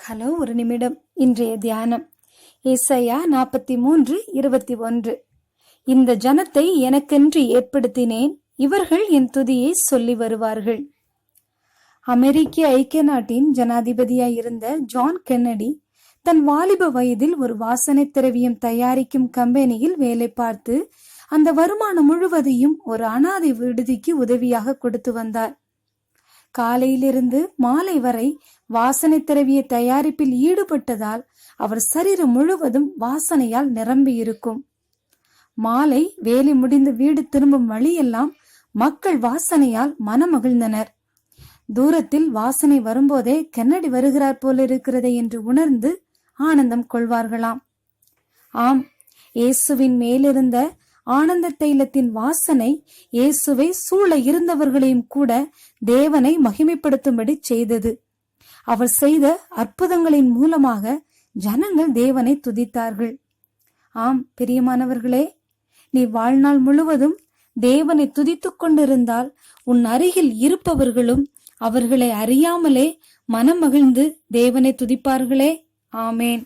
Hello, ஒரு நிமிடம். இன்றைய தியானம் ஏசாயா 43:21. இந்த ஜனத்தை எனக்கென்று ஏற்படுத்தினேன், இவர்கள் என் துதியை சொல்லி வருவார்கள். அமெரிக்க ஐக்கிய நாட்டின் ஜனாதிபதியாயிருந்த ஜான் கென்னடி தன் வாலிப வயதில் ஒரு வாசனை திரவியம் தயாரிக்கும் கம்பெனியில் வேலை பார்த்து அந்த வருமானம் முழுவதையும் ஒரு அனாதை விடுதிக்கு உதவியாக கொடுத்து வந்தார். காலையிலிருந்து மாலை வரை வாசனை திரவிய தயாரிப்பில் ஈடுபட்டதால் அவர் சரீரம் முழுவதும் வாசனையால் நிரம்பி இருக்கும். மாலை வேலை முடிந்து வீடு திரும்பும் வழியெல்லாம் மக்கள் வாசனையால் மனமகிழ்ந்தனர். தூரத்தில் வாசனை வரும்போதே கென்னடி வருகிறார் போல இருக்கிறதே என்று உணர்ந்து ஆனந்தம் கொள்வார்களாம். ஆம், இயேசுவின் மேலிருந்த ஆனந்த தைலத்தின் வாசனை இயேசுவை சூழ இருந்தவர்களையும் கூட தேவனை மகிமைப்படுத்தும்படி செய்தது. அவர் செய்த அற்புதங்களின் மூலமாக ஜனங்கள் தேவனை துதித்தார்கள். ஆம் பிரியமானவர்களே, நீ வாழ்நாள் முழுவதும் தேவனை துதித்துக் கொண்டிருந்தால் உன் அருகில் இருப்பவர்களும் அவர்களை அறியாமலே மனமகிழ்ந்து தேவனை துதிப்பார்களே. ஆமேன்.